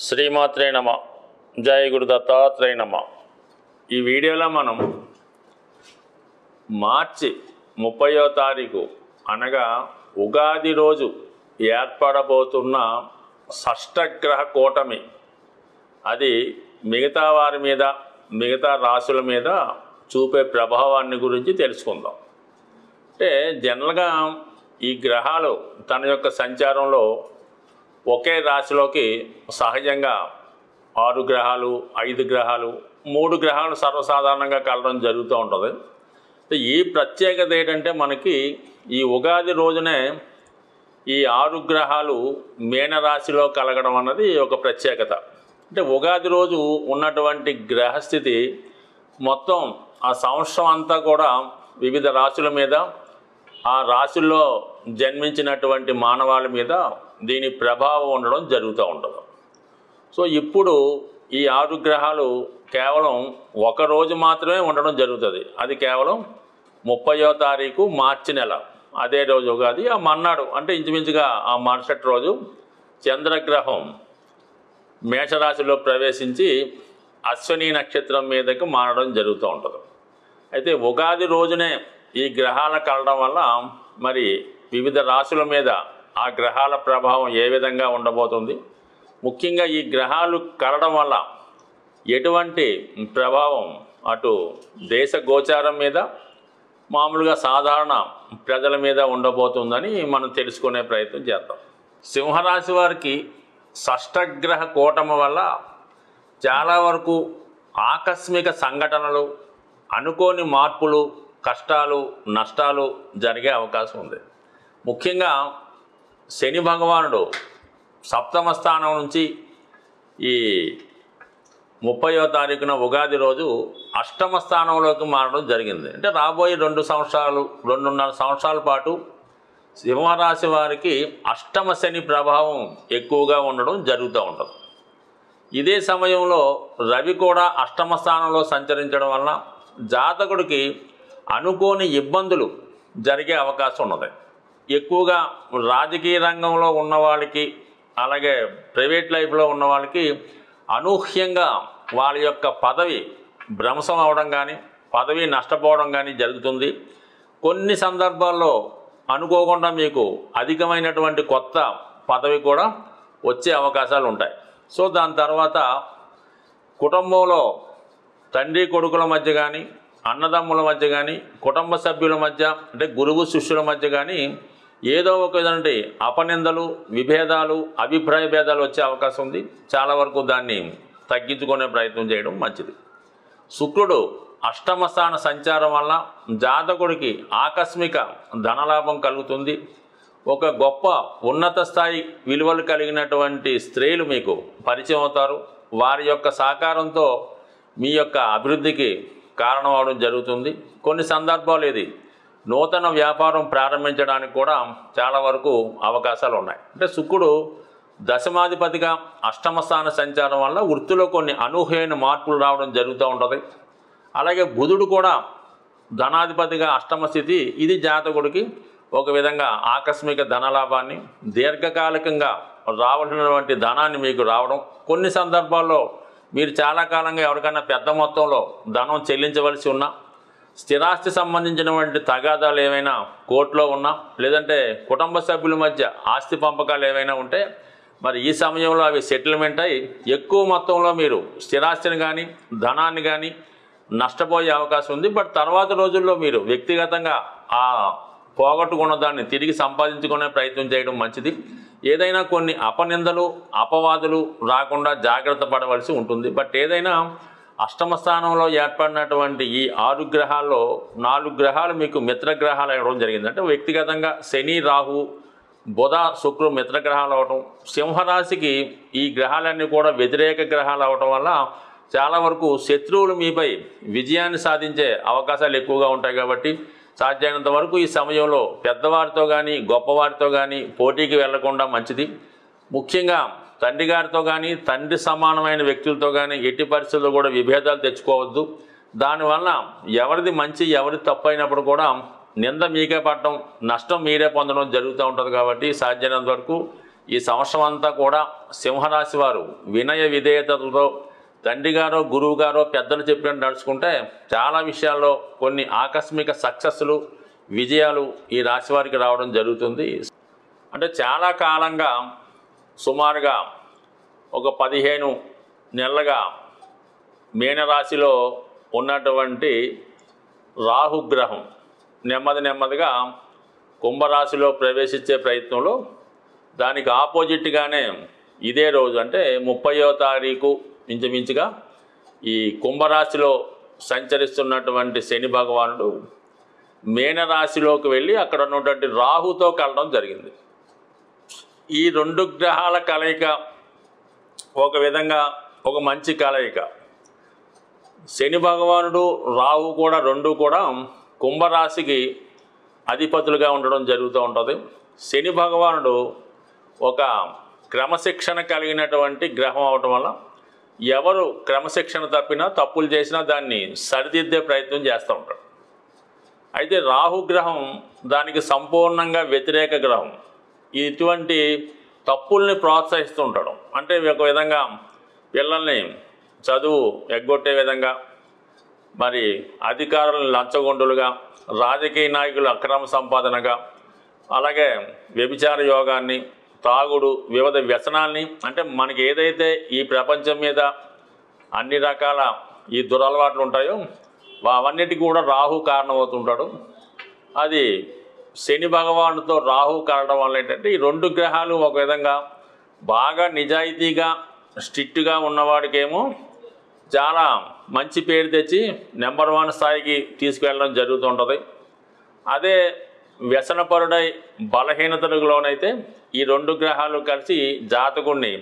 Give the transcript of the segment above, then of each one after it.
శ్రీమాత్రే నమ. జయ గురు దత్తాత్రేయ నమ. ఈ వీడియోలో మనం మార్చి 30వ తారీఖు అనగా ఉగాది రోజు ఏర్పడబోతున్న షష్టగ్రహ కూటమి అది మిగతా వారి మీద మిగతా రాశుల మీద చూపే ప్రభావాన్ని గురించి తెలుసుకుందాం. అంటే జనరల్గా ఈ గ్రహాలు తన యొక్క సంచారంలో ఒకే రాశిలోకి సహజంగా 6 గ్రహాలు 5 గ్రహాలు 3 గ్రహాలు సర్వసాధారణంగా కలవడం జరుగుతూ ఉంటుంది. ఈ ప్రత్యేకత ఏంటంటే మనకి ఈ ఉగాది రోజునే ఈ 6 గ్రహాలు మీనరాశిలో కలగడం అన్నది ఒక ప్రత్యేకత. అంటే ఉగాది రోజు ఉన్నటువంటి గ్రహస్థితి మొత్తం ఆ సంవత్సరం అంతా కూడా వివిధ రాశుల మీద ఆ రాశుల్లో జన్మించినటువంటి మానవాళి మీద దీని ప్రభావం ఉండడం జరుగుతూ ఉంటుంది. సో ఇప్పుడు ఈ 6 గ్రహాలు కేవలం ఒక రోజు మాత్రమే ఉండడం జరుగుతుంది. అది కేవలం 30వ తారీఖు మార్చి నెల, అదే రోజు ఉగాది. ఆ మన్నాడు అంటే ఇంచుమించుగా ఆ మరుసటి రోజు చంద్రగ్రహం మేషరాశిలో ప్రవేశించి అశ్విని నక్షత్రం మీదకు మారడం జరుగుతూ ఉంటుంది. అయితే ఉగాది రోజునే ఈ గ్రహాల కలడం వల్ల మరి వివిధ రాశుల మీద ఆ గ్రహాల ప్రభావం ఏ విధంగా ఉండబోతుంది, ముఖ్యంగా ఈ గ్రహాలు కలడం వల్ల ఎటువంటి ప్రభావం అటు దేశ గోచారం మీద మామూలుగా సాధారణ ప్రజల మీద ఉండబోతుందని మనం తెలుసుకునే ప్రయత్నం చేద్దాం. సింహరాశి వారికి షష్టగ్రహ కూటమి వల్ల చాలా వరకు ఆకస్మిక సంఘటనలు, అనుకోని మార్పులు, కష్టాలు, నష్టాలు జరిగే అవకాశం ఉంది. ముఖ్యంగా శని భగవానుడు సప్తమ స్థానం నుంచి ఈ 30వ తారీఖున ఉగాది రోజు అష్టమ స్థానంలోకి మారడం జరిగింది. అంటే రాబోయే 2.5 సంవత్సరాల పాటు సింహరాశి వారికి అష్టమ శని ప్రభావం ఎక్కువగా ఉండడం జరుగుతూ ఉంటుంది. ఇదే సమయంలో రవి కూడా అష్టమ స్థానంలో సంచరించడం వలన జాతకుడికి అనుకోని ఇబ్బందులు జరిగే అవకాశం ఉన్నది. ఎక్కువగా రాజకీయ రంగంలో ఉన్న వాళ్ళకి, అలాగే ప్రైవేట్ లైఫ్లో ఉన్న వాళ్ళకి అనూహ్యంగా వాళ్ళ యొక్క పదవి భ్రంశం అవడం కానీ, పదవి నష్టపోవడం కానీ జరుగుతుంది. కొన్ని సందర్భాల్లో అనుకోకుండా మీకు అధికమైనటువంటి కొత్త పదవి కూడా వచ్చే అవకాశాలు ఉంటాయి. సో దాని తర్వాత కుటుంబంలో తండ్రి కొడుకుల మధ్య కానీ, అన్నదమ్ముల మధ్య కానీ, కుటుంబ సభ్యుల మధ్య అంటే గురువు శిష్యుల మధ్య కానీ ఏదో ఒక విధంగా అపనిందలు, విభేదాలు, అభిప్రాయ భేదాలు వచ్చే అవకాశం ఉంది. చాలా వరకు దాన్ని తగ్గించుకునే ప్రయత్నం చేయడం మంచిది. శుక్రుడు అష్టమ స్థాన సంచారం వల్ల జాతకుడికి ఆకస్మిక ధనలాభం కలుగుతుంది. ఒక గొప్ప ఉన్నత స్థాయి విలువలు కలిగినటువంటి స్త్రీలు మీకు పరిచయం అవుతారు. వారి యొక్క సహకారంతో మీ యొక్క అభివృద్ధికి కారణం అవడం జరుగుతుంది. కొన్ని సందర్భాలు ఇది నూతన వ్యాపారం ప్రారంభించడానికి కూడా చాలా వరకు అవకాశాలు ఉన్నాయి. అంటే శుక్రుడు దశమాధిపతిగా అష్టమ స్థాన సంచారం వల్ల వృత్తిలో కొన్ని అనూహ్యమైన మార్పులు రావడం జరుగుతూ ఉంటుంది. అలాగే బుధుడు కూడా ధనాధిపతిగా అష్టమ స్థితి, ఇది జాతకుడికి ఒక విధంగా ఆకస్మిక ధనలాభాన్ని, దీర్ఘకాలికంగా రావాల్సినటువంటి ధనాన్ని మీకు రావడం, కొన్ని సందర్భాల్లో మీరు చాలా కాలంగా ఎవరికైనా పెద్ద మొత్తంలో ధనం చెల్లించవలసి ఉన్నా, స్థిరాస్తి సంబంధించినటువంటి తగాదాలు ఏమైనా కోర్టులో ఉన్నా, లేదంటే కుటుంబ సభ్యుల మధ్య ఆస్తి పంపకాలు ఏమైనా ఉంటే మరి ఈ సమయంలో అవి సెటిల్మెంట్ అయ్యి ఎక్కువ మొత్తంలో మీరు స్థిరాస్తిని కానీ ధనాన్ని కానీ నష్టపోయే అవకాశం ఉంది. బట్ తర్వాత రోజుల్లో మీరు వ్యక్తిగతంగా ఆ పోగొట్టుకున్న దాన్ని తిరిగి సంపాదించుకునే ప్రయత్నం చేయడం మంచిది. ఏదైనా కొన్ని అపనిందలు, అపవాదులు రాకుండా జాగ్రత్త పడవలసి ఉంటుంది. బట్ ఏదైనా అష్టమ స్థానంలో ఏర్పడినటువంటి ఈ 6 గ్రహాల్లో 4 గ్రహాలు మీకు మిత్రగ్రహాలు అవ్వడం జరిగింది. అంటే వ్యక్తిగతంగా శని, రాహు, బుధ, శుక్రు మిత్రగ్రహాలు అవ్వటం, సింహరాశికి ఈ గ్రహాలన్నీ కూడా వ్యతిరేక గ్రహాలు అవ్వటం వల్ల చాలా వరకు శత్రువులు మీపై విజయాన్ని సాధించే అవకాశాలు ఎక్కువగా ఉంటాయి. కాబట్టి సాధ్యమైనంత వరకు ఈ సమయంలో పెద్దవారితో కానీ గొప్పవారితో కానీ పోటీకి వెళ్లకుండా మంచిది. ముఖ్యంగా తండ్రి గారితో కానీ తండ్రి సమానమైన వ్యక్తులతో కానీ ఎట్టి పరిస్థితుల్లో కూడా విభేదాలు తెచ్చుకోవద్దు. దానివల్ల ఎవరిది మంచి ఎవరిది తప్పు అయినప్పుడు కూడా నింద మీకే పడటం, నష్టం మీరే పొందడం జరుగుతూ ఉంటుంది. కాబట్టి సాధ్యమైనంత వరకు ఈ సంవత్సరం అంతా కూడా సింహరాశి వారు వినయ విధేయతలతో తండ్రి గారో గురువు గారో పెద్దలు చెప్పినట్టు నడుచుకుంటే చాలా విషయాల్లో కొన్ని ఆకస్మిక సక్సెస్లు విజయాలు ఈ రాశి వారికి రావడం జరుగుతుంది. అంటే చాలా కాలంగా సుమారుగా ఒక 15 నెలలుగా మీనరాశిలో ఉన్నటువంటి రాహుగ్రహం నెమ్మదిగా కుంభరాశిలో ప్రవేశించే ప్రయత్నంలో దానికి ఆపోజిట్గానే ఇదే రోజు అంటే 30వ తారీఖు ఇంచుమించుగా ఈ కుంభరాశిలో సంచరిస్తున్నటువంటి శని భగవానుడు మీనరాశిలోకి వెళ్ళి అక్కడ ఉన్నటువంటి రాహుతో కలవడం జరిగింది. ఈ 2 గ్రహాల కలయిక ఒక విధంగా ఒక మంచి కలయిక. శని భగవానుడు రాహు కూడా 2 కూడా కుంభరాశికి అధిపతులుగా ఉండడం జరుగుతూ ఉంటుంది. శని భగవానుడు ఒక క్రమశిక్షణ కలిగినటువంటి గ్రహం అవటం వల్ల ఎవరు క్రమశిక్షణ తప్పినా తప్పులు చేసినా దాన్ని సరిదిద్దే ప్రయత్నం చేస్తూ ఉంటాడు. అయితే రాహుగ్రహం దానికి సంపూర్ణంగా వ్యతిరేక గ్రహం. ఇటువంటి తప్పుల్ని ప్రోత్సహిస్తూ ఉంటాడు. అంటే ఒక విధంగా పిల్లల్ని చదువు ఎగ్గొట్టే విధంగా, మరి అధికారులను లంచగొండులుగా, రాజకీయ నాయకులు అక్రమ సంపాదనగా, అలాగే వ్యభిచార యోగాన్ని, తాగుడు, వివిధ వ్యసనాల్ని, అంటే మనకి ఏదైతే ఈ ప్రపంచం మీద అన్ని రకాల ఈ దురలవాట్లు ఉంటాయో అవన్నిటికీ కూడా రాహు కారణమవుతుంటాడు. అది శని భగవానుడితో రాహు కలవడం వల్ల ఏంటంటే ఈ 2 గ్రహాలు ఒక విధంగా బాగా నిజాయితీగా స్ట్రిక్ట్గా ఉన్నవాడికేమో చాలా మంచి పేరు తెచ్చి నెంబర్ 1 స్థాయికి తీసుకువెళ్ళడం జరుగుతుంటుంది. అదే వ్యసనపరుడై బలహీనతలకు లోనైతే ఈ 2 గ్రహాలు కలిసి జాతకుడిని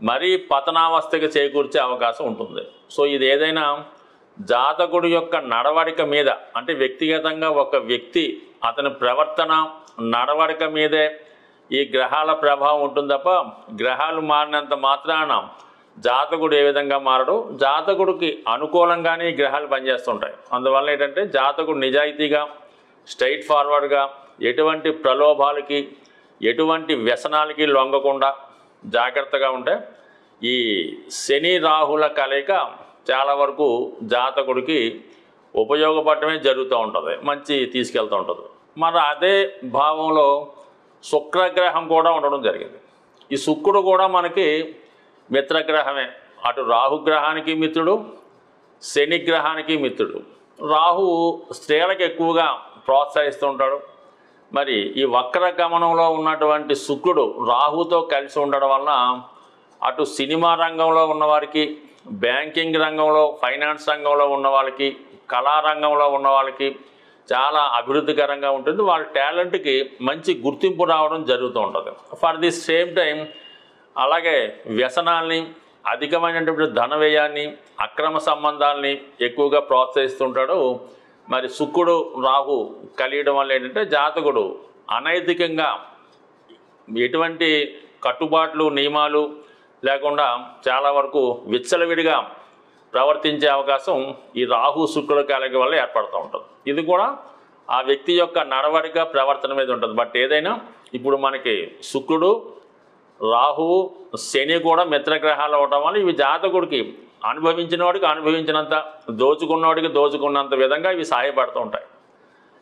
మరీ పతనావస్థకి చేకూర్చే అవకాశం ఉంటుంది. సో ఇది ఏదైనా జాతకుడి యొక్క నడవడిక మీద, అంటే వ్యక్తిగతంగా ఒక వ్యక్తి అతని ప్రవర్తన నడవడిక మీదే ఈ గ్రహాల ప్రభావం ఉంటుంది తప్ప గ్రహాలు మారినంత మాత్రాన జాతకుడు ఏ విధంగా మారడు. జాతకుడికి అనుకూలంగానే ఈ గ్రహాలు పనిచేస్తుంటాయి. అందువల్ల ఏంటంటే జాతకుడు నిజాయితీగా స్ట్రైట్ ఫార్వర్డ్గా ఎటువంటి ప్రలోభాలకి ఎటువంటి వ్యసనాలకి లొంగకుండా జాగ్రత్తగా ఉంటే ఈ శని రాహుల కలయిక చాలా వరకు జాతకుడికి ఉపయోగపడమే జరుగుతూ ఉంటుంది, మంచి తీసుకెళ్తూ ఉంటుంది. మరి అదే భావంలో శుక్రగ్రహం కూడా ఉండడం జరిగింది. ఈ శుక్రుడు కూడా మనకి మిత్రగ్రహమే. అటు రాహుగ్రహానికి మిత్రుడు, శని గ్రహానికి మిత్రుడు. రాహు స్త్రీలకు ఎక్కువగా ప్రోత్సహిస్తూ ఉంటాడు. మరి ఈ వక్ర గమనంలో ఉన్నటువంటి శుక్రుడు రాహుతో కలిసి ఉండడం వలన అటు సినిమా రంగంలో ఉన్నవారికి, బ్యాంకింగ్ రంగంలో, ఫైనాన్స్ రంగంలో ఉన్న వాళ్ళకి, కళారంగంలో ఉన్న వాళ్ళకి చాలా అభివృద్ధికరంగా ఉంటుంది. వాళ్ళ టాలెంట్కి మంచి గుర్తింపు రావడం జరుగుతూ ఉంటుంది. ఫర్ ది సేమ్ టైం అలాగే వ్యసనాల్ని, అధికమైనటువంటి ధన వ్యయాన్ని, అక్రమ సంబంధాలని ఎక్కువగా ప్రోత్సహిస్తుంటాడు. మరి శుక్రుడు రాహు కలియడం వల్ల ఏంటంటే జాతకుడు అనైతికంగా ఎటువంటి కట్టుబాట్లు నియమాలు లేకుండా చాలా వరకు విచ్చలవిడిగా ప్రవర్తించే అవకాశం ఈ రాహు శుక్రుల కలయిక వల్ల ఏర్పడుతూ ఉంటుంది. ఇది కూడా ఆ వ్యక్తి యొక్క నడవడిక ప్రవర్తన మీద ఉంటుంది. బట్ ఏదైనా ఇప్పుడు మనకి శుక్రుడు, రాహువు, శని కూడా మిత్రగ్రహాలు అవడం వల్ల ఇవి జాతకుడికి అనుభవించిన వాడికి అనుభవించినంత, దోచుకున్నవాడికి దోచుకున్నంత విధంగా ఇవి సహాయపడుతూ ఉంటాయి.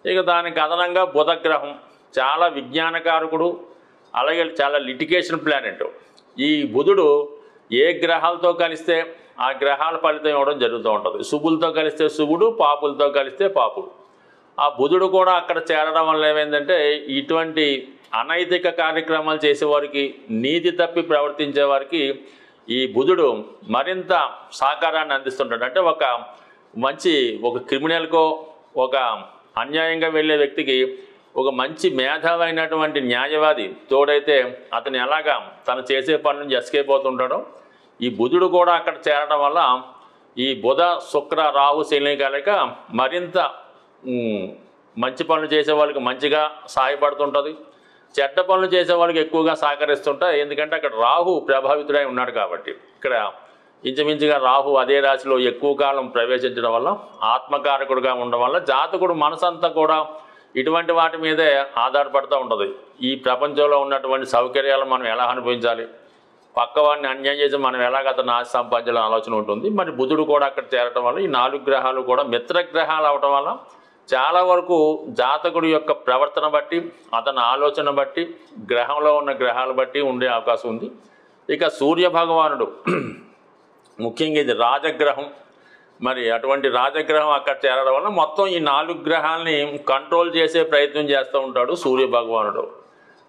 ఇక దానికి అదనంగా బుధగ్రహం చాలా విజ్ఞానకారకుడు, అలాగే చాలా లిటిగేషన్ ప్లానెట్. ఈ బుధుడు ఏ గ్రహాలతో కలిస్తే ఆ గ్రహాల ఫలితం ఇవ్వడం జరుగుతూ ఉంటుంది. శుభులతో కలిస్తే శుభుడు, పాపులతో కలిస్తే పాపుడు. ఆ బుధుడు కూడా అక్కడ చేరడం వల్ల ఏమైందంటే ఇటువంటి అనైతిక కార్యక్రమాలు చేసేవారికి, నీతి తప్పి ప్రవర్తించే వారికి ఈ బుధుడు మరింత సహకారాన్ని అందిస్తుంటాడు. అంటే ఒక క్రిమినల్కో, ఒక అన్యాయంగా వెళ్ళే వ్యక్తికి ఒక మంచి మేధావైనటువంటి న్యాయవాది తోడైతే అతను ఎలాగా తను చేసే పని నుంచి ఎస్కేప్ అవుతుంటాడో ఈ బుధుడు కూడా అక్కడ చేరడం వల్ల ఈ బుధ శుక్ర రాహు శని కలయిక మరింత మంచి పనులు చేసే వాళ్ళకి మంచిగా సహాయపడుతుంటుంది. చెడ్డ పనులు చేసే వాళ్ళకి ఎక్కువగా సహకరిస్తుంటాయి. ఎందుకంటే అక్కడ రాహు ప్రభావితుడై ఉన్నాడు కాబట్టి. ఇక్కడ ఇంచుమించుగా రాహు అదే రాశిలో ఎక్కువ కాలం ప్రవేశించడం వల్ల, ఆత్మకారకుడుగా ఉండడం వల్ల జాతకుడు మనసంతా కూడా ఇటువంటి వాటి మీదే ఆధారపడుతూ ఉంటుంది. ఈ ప్రపంచంలో ఉన్నటువంటి సౌకర్యాలు మనం ఎలా అనుభవించాలి, పక్కవాడిని అన్యాయం చేసి మనం ఎలాగ అతను ఆశ సంపాదించాలని ఆలోచన ఉంటుంది. మరి బుధుడు కూడా అక్కడ చేరటం వల్ల ఈ 4 గ్రహాలు కూడా మిత్రగ్రహాలు అవటం వల్ల చాలా వరకు జాతకుడి యొక్క ప్రవర్తన బట్టి, అతని ఆలోచన బట్టి, గ్రహంలో ఉన్న గ్రహాలు బట్టి ఉండే అవకాశం ఉంది. ఇక సూర్య భగవానుడు ముఖ్యంగా ఇది రాజగ్రహం. మరి అటువంటి రాజగ్రహం అక్కడ చేరడం వల్ల మొత్తం ఈ 4 గ్రహాలని కంట్రోల్ చేసే ప్రయత్నం చేస్తూ ఉంటాడు సూర్య భగవానుడు.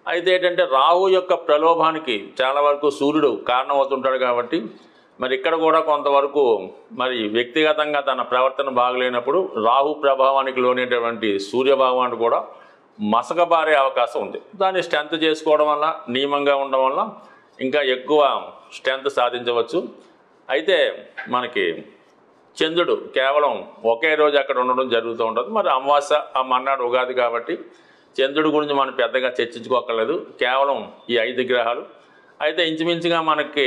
అయితే ఏంటంటే రాహు యొక్క ప్రలోభానికి చాలా వరకు సూర్యుడు కారణమవుతుంటాడు కాబట్టి మరి ఇక్కడ కూడా కొంతవరకు మరి వ్యక్తిగతంగా తన ప్రవర్తన బాగలేనప్పుడు రాహు ప్రభావానికి లోనేటువంటి సూర్య భగవానుడు కూడా మసకబారే అవకాశం ఉంది. దాన్ని స్ట్రెంత్ చేసుకోవడం వల్ల, నియమంగా ఉండడం వల్ల ఇంకా ఎక్కువ స్ట్రెంత్ సాధించవచ్చు. అయితే మనకి చంద్రుడు కేవలం ఒకే రోజు అక్కడ ఉండడం జరుగుతూ ఉంటుంది. మరి అమావాస్య ఆ మన్నాడు ఉగాది కాబట్టి చంద్రుడి గురించి మనం పెద్దగా చర్చించుకోకర్లేదు, కేవలం ఈ 5 గ్రహాలు. అయితే ఇంచుమించుగా మనకి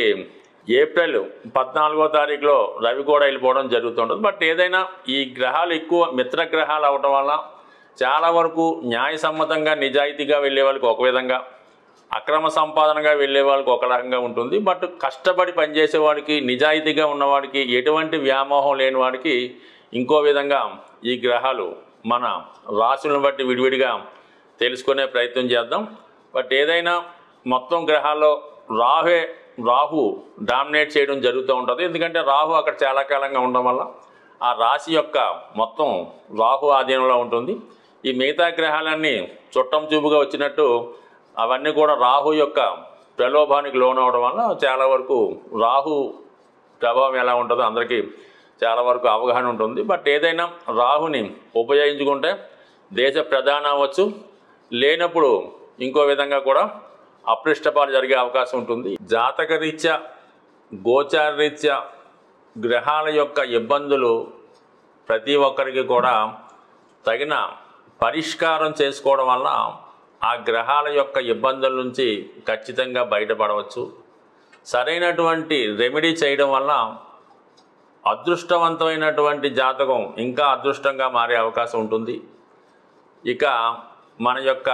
ఏప్రిల్ 14వ తారీఖులో రవి కూడా వెళ్ళిపోవడం జరుగుతుంటుంది. బట్ ఏదైనా ఈ గ్రహాలు ఎక్కువ మిత్రగ్రహాలు అవటం వల్ల చాలా వరకు న్యాయసమ్మతంగా నిజాయితీగా వెళ్ళే వాళ్ళకి ఒక విధంగా, అక్రమ సంపాదనగా వెళ్ళే వాళ్ళకి ఒక రకంగా ఉంటుంది. బట్ కష్టపడి పనిచేసే వాడికి, నిజాయితీగా ఉన్నవాడికి, ఎటువంటి వ్యామోహం లేని వాడికి ఇంకో విధంగా ఈ గ్రహాలు మన రాశులను బట్టి విడివిడిగా తెలుసుకునే ప్రయత్నం చేద్దాం. బట్ ఏదైనా మొత్తం గ్రహాల్లో రాహు డామినేట్ చేయడం జరుగుతూ ఉంటుంది. ఎందుకంటే రాహు అక్కడ చాలా కాలంగా ఉండడం వల్ల ఆ రాశి యొక్క మొత్తం రాహు ఆధీనంలో ఉంటుంది. ఈ మిగతా గ్రహాలన్నీ చుట్టం చూపుగా వచ్చినట్టు అవన్నీ కూడా రాహు యొక్క ప్రలోభానికి లోనవడం వల్ల చాలా వరకు రాహు ప్రభావం ఎలా ఉంటుందో అందరికీ చాలా వరకు అవగాహన ఉంటుంది. బట్ ఏదైనా రాహుని ఉపయోగించుకుంటే దేశ ప్రధాని అవ్వచ్చు, లేనప్పుడు ఇంకో విధంగా కూడా అప్రిష్టపాలు జరిగే అవకాశం ఉంటుంది. జాతక రీత్యా, గోచార రీత్యా గ్రహాల యొక్క ఇబ్బందులు ప్రతి ఒక్కరికి కూడా తగిన పరిష్కారం చేసుకోవడం వల్ల ఆ గ్రహాల యొక్క ఇబ్బందుల నుంచి ఖచ్చితంగా బయటపడవచ్చు. సరైనటువంటి రెమెడీ చేయడం వల్ల అదృష్టవంతమైనటువంటి జాతకం ఇంకా అదృష్టంగా మారే అవకాశం ఉంటుంది. ఇక మన యొక్క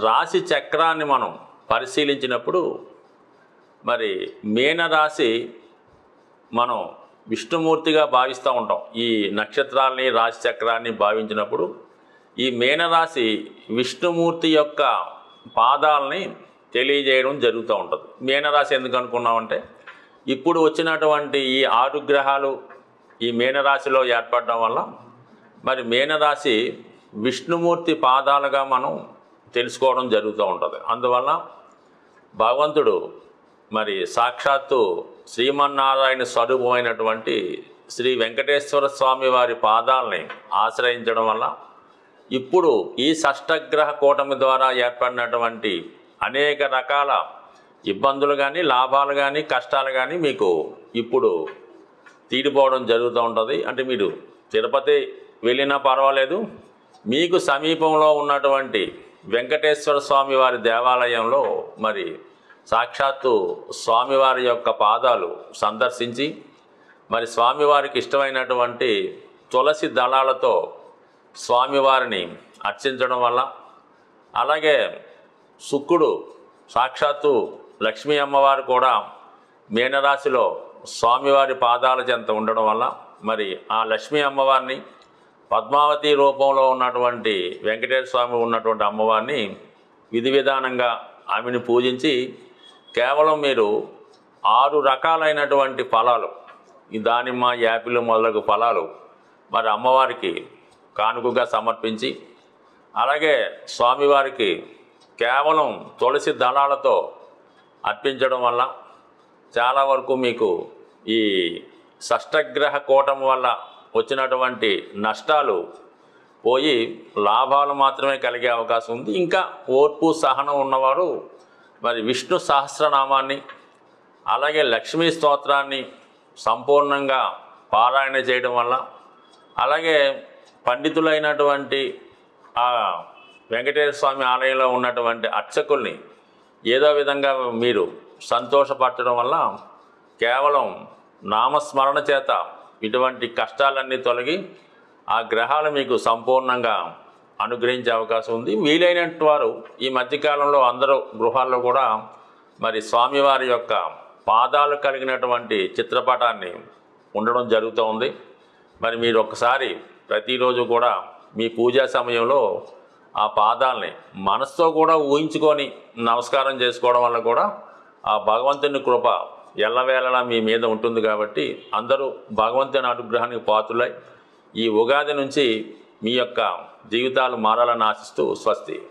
రాశి చక్రాన్ని మనం పరిశీలించినప్పుడు మరి మీనరాశి మనం విష్ణుమూర్తిగా భావిస్తూ ఉంటాం. ఈ నక్షత్రాలని, రాశి చక్రాన్ని భావించినప్పుడు ఈ మీనరాశి విష్ణుమూర్తి యొక్క పాదాలని తెలియజేయడం జరుగుతూ ఉంటుంది. మీనరాశి ఎందుకు అనుకున్నామంటే ఇప్పుడు వచ్చినటువంటి ఈ 6 గ్రహాలు ఈ మీనరాశిలో ఏర్పడడం వల్ల మరి మీనరాశి విష్ణుమూర్తి పాదాలుగా మనం తెలుసుకోవడం జరుగుతూ ఉంటుంది. అందువల్ల భగవంతుడు మరి సాక్షాత్తు శ్రీమన్నారాయణ స్వరూపమైనటువంటి శ్రీ వెంకటేశ్వర స్వామి వారి పాదాలని ఆశ్రయించడం వల్ల ఇప్పుడు ఈ షష్టగ్రహ కూటమి ద్వారా ఏర్పడినటువంటి అనేక రకాల ఇబ్బందులు కానీ, లాభాలు కానీ, కష్టాలు కానీ మీకు ఇప్పుడు తీరిపోవడం జరుగుతూ ఉంటుంది. అంటే మీరు తిరుపతి వెళ్ళినా పర్వాలేదు, మీకు సమీపంలో ఉన్నటువంటి వెంకటేశ్వర స్వామి వారి దేవాలయంలో మరి సాక్షాత్తు స్వామివారి యొక్క పాదాలు సందర్శించి మరి స్వామివారికి ఇష్టమైనటువంటి తులసి దళాలతో స్వామివారిని అర్చించడం వల్ల, అలాగే శుక్రుడు సాక్షాత్తు లక్ష్మీ అమ్మవారు కూడా మీనరాశిలో స్వామివారి పాదాల చెంత ఉండడం వల్ల మరి ఆ లక్ష్మీ అమ్మవారిని, పద్మావతి రూపంలో ఉన్నటువంటి వెంకటేశ్వర స్వామి ఉన్నటువంటి అమ్మవారిని విధి విధానంగా ఆమెను పూజించి కేవలం మీరు 6 రకాలైనటువంటి ఫలాలు, ఈ దానిమ్మ, యాపిల్ మొదలగు ఫలాలు మరి అమ్మవారికి కానుకగా సమర్పించి, అలాగే స్వామివారికి కేవలం తులసి దళాలతో అర్పించడం వల్ల చాలా వరకు మీకు ఈ షష్టగ్రహ కూటమి వల్ల వచ్చినటువంటి నష్టాలు పోయి లాభాలు మాత్రమే కలిగే అవకాశం ఉంది. ఇంకా ఓర్పు సహనం ఉన్నవారు మరి విష్ణు సహస్రనామాన్ని, అలాగే లక్ష్మీ స్తోత్రాన్ని సంపూర్ణంగా పారాయణ చేయడం వల్ల, అలాగే పండితులైనటువంటి ఆ వెంకటేశ్వర స్వామి ఆలయంలో ఉన్నటువంటి అర్చకుల్ని ఏదో విధంగా మీరు సంతోషపరచడం వల్ల కేవలం నామస్మరణ చేత ఇటువంటి కష్టాలన్నీ తొలగి ఆ గ్రహాలు మీకు సంపూర్ణంగా అనుగ్రహించే అవకాశం ఉంది. వీలైనట్టు వారు ఈ మధ్యకాలంలో అందరూ గృహాల్లో కూడా మరి స్వామివారి యొక్క పాదాలు కలిగినటువంటి చిత్రపటాన్ని ఉండడం జరుగుతూ ఉంది. మరి మీరు ఒక్కసారి ప్రతిరోజు కూడా మీ పూజా సమయంలో ఆ పాదాలని మనసుతో కూడా ఊహించుకొని నమస్కారం చేసుకోవడం వల్ల కూడా ఆ భగవంతుని కృప ఎల్లవేళలా మీ మీద ఉంటుంది. కాబట్టి అందరూ భగవంతుని అనుగ్రహానికి పాత్రులై ఈ ఉగాది నుంచి మీ యొక్క జీవితాలు మారాలని ఆశిస్తూ స్వస్తి.